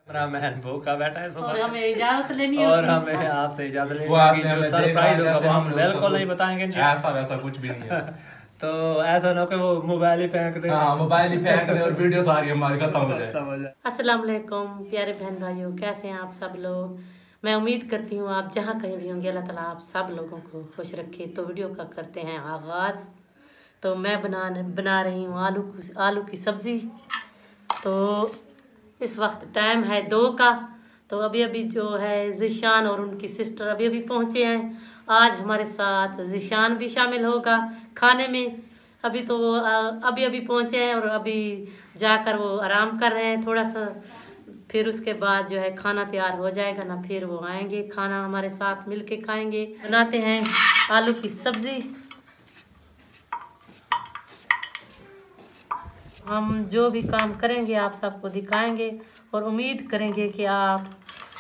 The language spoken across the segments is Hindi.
कैमरामैन भूखा बैठा है सुबह और हमें इजाजत लेनी और हमें आपसे इजाजत लेनी होगी। जो सरप्राइज होगा वो हम बिल्कुल नहीं बताएंगे। ऐसा वैसा कुछ भी नहीं है। तो ऐसा ना हो कि वो मोबाइल ही फेंक दे। हाँ, मोबाइल ही फेंक दे और वीडियो सारी हमारी खत्म हो जाए। अस्सलाम वालेकुम प्यारे बहन भाइयों, कैसे हैं आप सब लोग। मैं उम्मीद करती हूँ आप जहाँ कहीं भी होंगे अल्लाह ताला आप सब लोगों को खुश रखे। तो वीडियो का करते हैं आगाज़। तो मैं बना रही हूँ आलू की सब्ज़ी। तो इस वक्त टाइम है 2 का। तो अभी जो है ज़ीशान और उनकी सिस्टर अभी पहुँचे हैं। आज हमारे साथ ज़ीशान भी शामिल होगा खाने में। अभी तो वो अभी पहुँचे हैं और अभी जाकर वो आराम कर रहे हैं थोड़ा सा। फिर उसके बाद जो है खाना तैयार हो जाएगा ना, फिर वो आएंगे खाना हमारे साथ मिल के खाएँगे। बनाते हैं आलू की सब्ज़ी। हम जो भी काम करेंगे आप सबको दिखाएंगे और उम्मीद करेंगे कि आप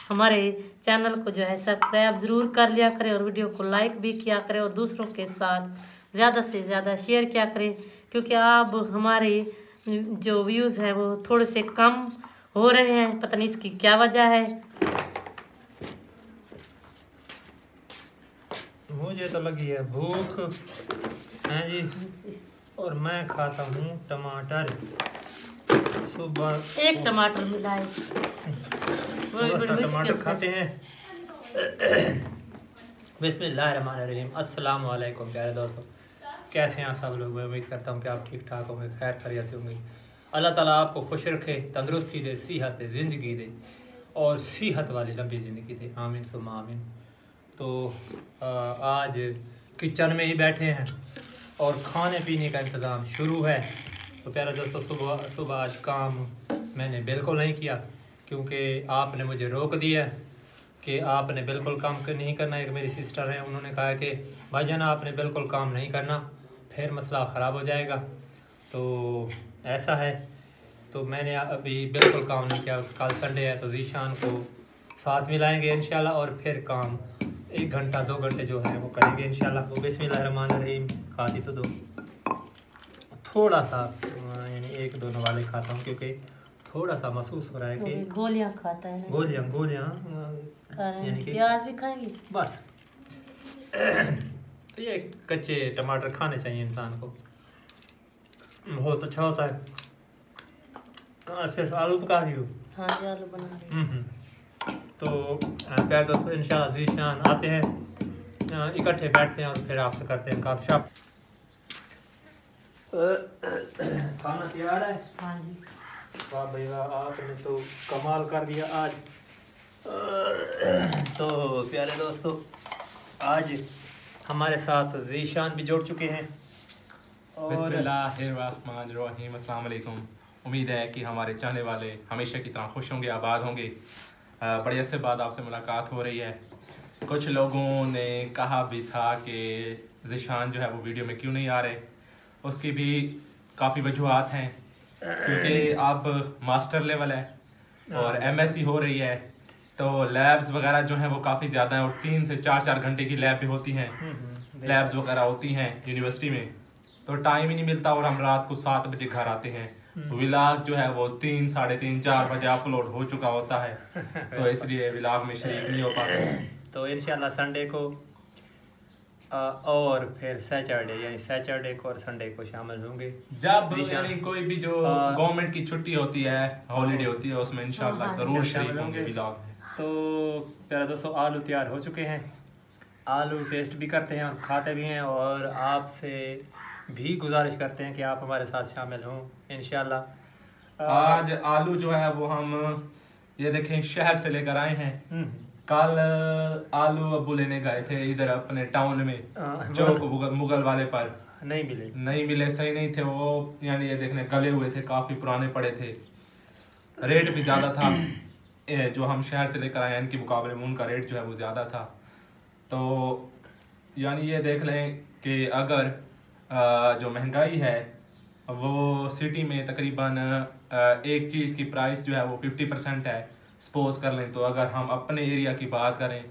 हमारे चैनल को जो है सब्सक्राइब ज़रूर कर लिया करें और वीडियो को लाइक भी किया करें और दूसरों के साथ ज़्यादा से ज़्यादा शेयर किया करें, क्योंकि अब हमारे जो व्यूज़ हैं वो थोड़े से कम हो रहे हैं। पता नहीं इसकी क्या वजह है। मुझे तो लगी है भूख है जी, और मैं खाता हूँ टमाटर। सुबह 1 टमाटर मिलाए टमाटर खाते हैं। बिस्मिल्लाहिर्रहमानिर्रहीम। अस्सलाम वालेकुम प्यारे दोस्तों, कैसे हैं आप सब लोग। मैं उम्मीद करता हूँ कि आप ठीक ठाक होंगे, खैर खैरियत से होंगे। अल्लाह ताला आपको खुश रखे, तंदुरुस्ती दे, सेहत दे, ज़िंदगी दे और सेहत वाली लंबी ज़िंदगी दे। आमीन सुम्मा आमीन। तो आज किचन में ही बैठे हैं और खाने पीने का इंतज़ाम शुरू है। तो प्यारे दोस्तों, सुबह आज काम मैंने बिल्कुल नहीं किया, क्योंकि आपने मुझे रोक दिया कि आपने बिल्कुल काम नहीं करना। एक मेरी सिस्टर है, उन्होंने कहा कि भाईजान आपने बिल्कुल काम नहीं करना, फिर मसला ख़राब हो जाएगा। तो ऐसा है, तो मैंने अभी बिल्कुल काम नहीं किया। कल संडे है तो ज़ीशान को साथ मिलाएंगे इंशाल्लाह और फिर काम 1 घंटा 2 घंटे जो है वो करेंगे इंशाल्लाह। तो बिस्मिल्लाहिर्रहमानिर्रहीम। खाती तो दो थोड़ा सा, यानी 1-2 वाले खाता हूँ, क्योंकि थोड़ा सा महसूस हो रहा है कि गोलियां खाता है। गोलियां यानी कि प्याज भी खाएंगे बस। ये कच्चे टमाटर खाने चाहिए इंसान को, बहुत अच्छा होता है। सिर्फ आलू पका रही हूँ। हाँ जी, आलू बना रही। तो प्यारे दोस्तों, इंशाल्लाह ज़ीशान आते हैं, इकट्ठे बैठते हैं और फिर आपसे करते हैं गपशप। खाना तैयार है। हाँ जी। वाह भाई वाह, आपने तो कमाल कर दिया आज। तो प्यारे दोस्तों, आज हमारे साथ ज़ीशान भी जुड़ चुके हैं। और बिस्मिल्लाहिर्रहमानिर्रहीम। अस्सलाम वालेकुम। उम्मीद है कि हमारे चाहने वाले हमेशा की तरह खुश होंगे, आबाद होंगे। बड़े अरसे बाद आपसे मुलाकात हो रही है। कुछ लोगों ने कहा भी था कि ज़ीशान जो है वो वीडियो में क्यों नहीं आ रहे। उसकी भी काफ़ी वजूहत हैं, क्योंकि अब मास्टर लेवल है और MSc हो रही है, तो लैब्स वगैरह जो हैं वो काफ़ी ज़्यादा हैं और 3 से 4 घंटे की लैब भी होती हैं, लैब्स वगैरह होती हैं यूनिवर्सिटी में। तो टाइम ही नहीं मिलता और हम रात को 7 बजे घर आते हैं। व्लॉग जो है वो 3, साढ़े 3, 4 बजे अपलोड हो चुका होता है, तो इसलिए व्लॉग में शरीक नहीं हो पाते। तो इंशाल्लाह संडे को और फिर सैटरडे, यानी सैटरडे को और संडे को शामिल होंगे। जब यानी कोई भी जो गवर्नमेंट की छुट्टी होती है, हॉलीडे होती है, उसमें इंशाल्लाह जरूर शरीक होंगे व्लॉग में। तो प्यारे दोस्तों, आलू तैयार हो चुके हैं। आलू टेस्ट भी करते हैं और खाते भी हैं, और आपसे भी गुजारिश करते हैं कि आप हमारे साथ शामिल हों इंशाल्लाह। आज आलू जो है वो हम ये देखें शहर से लेकर आए हैं। कल आलू अब्बू लेने गए थे इधर अपने टाउन में, चौक मुगल वाले पर। नहीं मिले, सही नहीं थे वो, यानी ये देखने गले हुए थे, काफ़ी पुराने पड़े थे, रेट भी ज़्यादा था। जो हम शहर से लेकर आए हैं इनके मुकाबले में उनका रेट जो है वो ज़्यादा था। तो यानी ये देख लें कि अगर जो महंगाई है वो सिटी में तकरीबन एक चीज़ की प्राइस जो है वो 50% है, सपोज कर लें। तो अगर हम अपने एरिया की बात करें,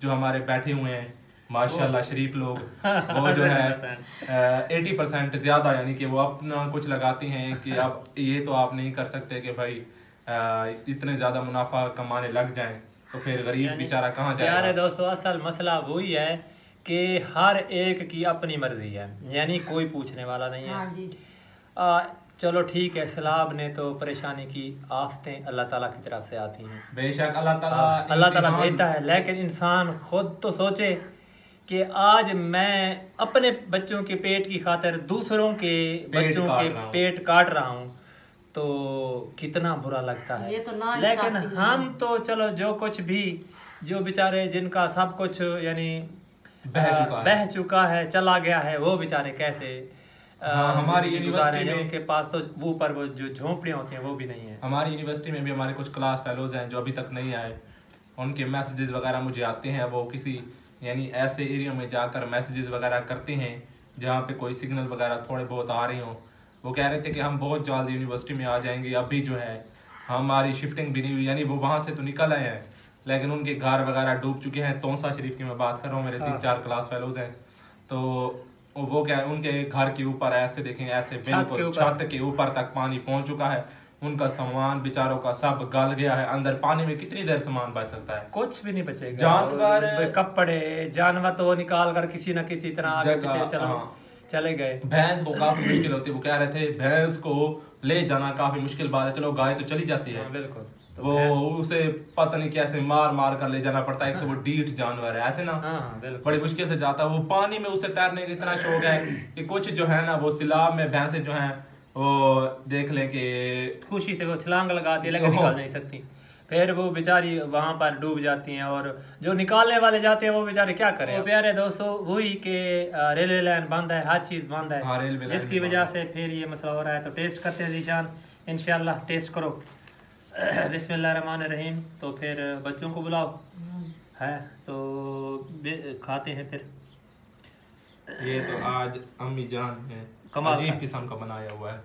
जो हमारे बैठे हुए हैं माशाल्लाह शरीफ लोग, वो जो है 80% ज़्यादा, यानी कि वो अपना कुछ लगाते हैं कि अब ये तो आप नहीं कर सकते कि भाई इतने ज्यादा मुनाफा कमाने लग जाएं तो फिर गरीब बेचारा कहाँ जाएगा। यार दोस्तों असल मसला वही है कि हर एक की अपनी मर्जी है, यानी कोई पूछने वाला नहीं है। हाँ जी। चलो ठीक है, सैलाब ने तो परेशानी की, आफतें अल्लाह ताला की तरफ से आती हैं, बेशक अल्लाह ताला भेजता है, लेकिन इंसान खुद तो सोचे कि आज मैं अपने बच्चों के पेट की खातिर दूसरों के बच्चों के पेट काट रहा हूँ तो कितना बुरा लगता है। ये तो ना, लेकिन हम तो चलो जो कुछ भी, जो बेचारे जिनका सब कुछ यानी बह चुका है, चला गया है, वो बेचारे कैसे हमारी यूनिवर्सिटी में उनके पास तो वो पर वो जो झोंपड़ियाँ होती हैं वो भी नहीं है। हमारी यूनिवर्सिटी में भी हमारे कुछ क्लास फेलोज हैं जो अभी तक नहीं आए, उनके मैसेजेस वगैरह मुझे आते हैं, वो किसी यानी ऐसे एरिया में जाकर मैसेजेस वगैरह करते हैं जहाँ पे कोई सिग्नल वगैरह थोड़े बहुत आ रही हों। वो कह रहे थे कि हम बहुत जल्द यूनिवर्सिटी में आ जाएंगे, अभी जो है हमारी शिफ्टिंग भी नहीं हुई, यानी वो वहाँ से तो निकल आए हैं लेकिन उनके घर वगैरह डूब चुके हैं। तौसा शरीफ की मैं बात कर रहा हूँ, मेरे 3-4 क्लास फेलोज हैं, तो वो क्या है उनके घर के ऊपर ऐसे देखेंगे, ऐसे बिल्कुल छत के ऊपर तक पानी पहुंच चुका है, उनका सामान बेचारों का सब गल गया है अंदर। पानी में कितनी देर सामान बच सकता है, कुछ भी नहीं बचेगा। जानवर, कपड़े, जानवर तो निकाल कर किसी न किसी तरह आगे पीछे चले गए। भैंस को काफी मुश्किल होती है, वो कह रहे थे भैंस को ले जाना काफी मुश्किल बात है, चलो गाय तो चली जाती है, बिल्कुल, तो वो उसे पता नहीं कैसे मार मार कर ले जाना पड़ता है। एक तो वो डीठ जानवर है ऐसे ना, बड़ी मुश्किल से जाता है वो। पानी में उसे तैरने का इतना शौक है कि कुछ जो है ना वो सिलाब में भैंसे जो हैं वो देख ले कि खुशी से वो छलांग लगाती है लेकिन निकाल नहीं सकती, फिर वो बेचारी वहां पर डूब जाती हैं और जो निकालने वाले जाते हैं वो बेचारे क्या करें। तो प्यारे दोस्तों वही कि रेलवे लाइन बंद है, हर चीज़ बंद है, जिसकी वजह से फिर ये मसला हो रहा है। तो टेस्ट करते हैं जीशान, इंशाल्लाह टेस्ट करो। बिस्मिल्लाहिर्रहमानिर्रहीम। तो फिर बच्चों को बुलाओ है तो खाते हैं फिर। ये तो आज अम्मी जान ने अजीब किस्म का बनाया हुआ है।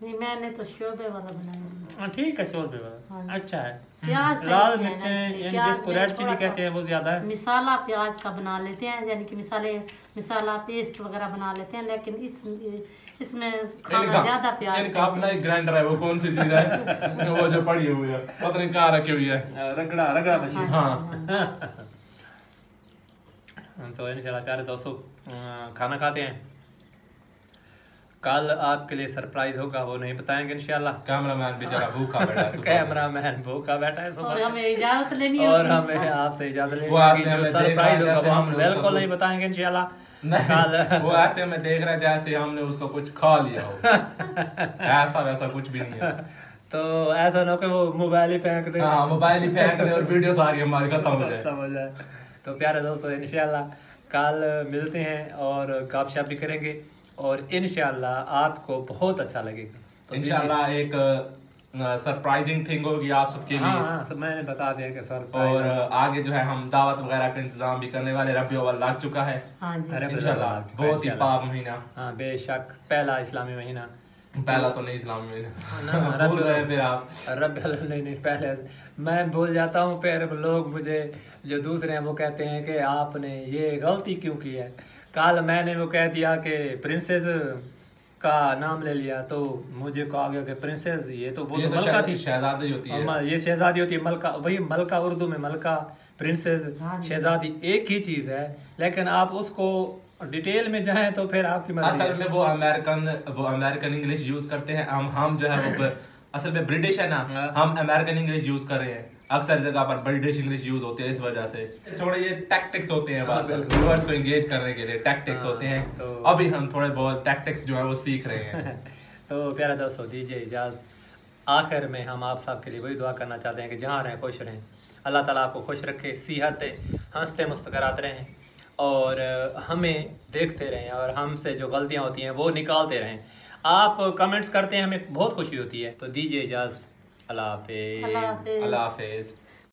नहीं मैंने तो शोरबे वाला बनाया। ठीक है, शोरबे वाला अच्छा है। प्याज लाल मिर्चें जिसको रेड चिली कहते हैं वो ज्यादा है। मिसाला प्याज का बना लेते हैं, यानी कि मिसाला पेस्ट वगैरह बना लेते हैं, लेकिन इसमें खाना ज्यादा प्याज। इनका अपना एक ग्राइंडर है, वो कौन सी चीज है वो जो पड़ी हुई है पता नहीं कहाँ रखी हुई है, रगड़ा मशीन। हाँ तो इंशाल्लाह प्यारे दोस्तों खाना खाते हैं। कल आपके लिए सरप्राइज होगा, वो नहीं बताएंगे इंशाल्लाह। कैमरामैन बेचारा भूखा बैठा है, कैमरामैन भूखा बैठा है सुबह, और हमें इजाजत लेनी है, और हमें आपसे इजाजत लेनी है। जो सरप्राइज होगा वो हम बिल्कुल नहीं बताएंगे इंशाल्लाह। कल वो ऐसे हमें देख रहा है जैसे हमने उसको कुछ खा लिया हो, ऐसा वैसा कुछ भी नहीं है। तो ऐसा ना हो कि वो मोबाइल ही फेंक दे। हाँ मोबाइल ही फेंक दे और वीडियो सारी हमारी खत्म हो जाए। तो प्यारे दोस्तों इंशाल्लाह कल मिलते हैं और गपशप भी करेंगे और इंशाल्लाह आपको बहुत अच्छा लगेगा। तो इंशाल्लाह एक सरप्राइजिंग थिंग होगी आप सबके लिए। हाँ, सब मैंने बता दिया कि सरप्राइज। और आगे जो है हम दावत वगैरह का इंतजाम भी करने वाले। रबी अव्वल लग चुका है। हाँ जी इंशाल्लाह बहुत ही पाक महीना। हाँ बेशक, पहला इस्लामी महीना। पहला तो नहीं इस्लामी महीना भूल रहे फिर आप। नहीं पहले मैं भूल जाता हूँ, फिर लोग मुझे जो दूसरे हैं वो कहते हैं कि आपने ये गलती क्यों की है। कल मैंने वो कह दिया कि प्रिंसेस का नाम ले लिया तो मुझे कहा गया कि प्रिंसेस ये तो वो तो मलका थी, शहजादी होती है। ये शहजादी होती है, मलका वही मलका, उर्दू में मलका, प्रिंसेस, शहजादी एक ही चीज़ है, लेकिन आप उसको डिटेल में जाएं तो फिर आपकी मर्जी। असल में वो अमेरिकन इंग्लिश यूज करते हैं, हम जो है वो असल में ब्रिटिश है ना, हम अमेरिकन इंग्लिश यूज कर रहे हैं। अक्सर जगह पर ब्रिटिश इंग्लिश यूज होती है, इस वजह से थोड़े ये टैक्टिक्स होते हैं बस व्यूअर्स को एंगेज करने के लिए टैक्टिक्स होते हैं। तो अभी हम थोड़े बहुत टैक्टिक्स जो है वो सीख रहे हैं। तो प्यारे दोस्तों दीजिए इजाज़त। आखिर में हम आप सब के लिए वही दुआ करना चाहते हैं कि जहाँ रहें खुश रहें, अल्लाह ताला आपको खुश रखे, सेहत दे, हंसते मुस्कुराते रहें और हमें देखते रहें और हमसे जो गलतियाँ होती हैं वो निकालते रहें। आप कमेंट्स करते हैं, हमें बहुत खुशी होती है। तो दीजिए इजाज़त। अल्लाह हाफिज़। अल्लाह हाफिज़।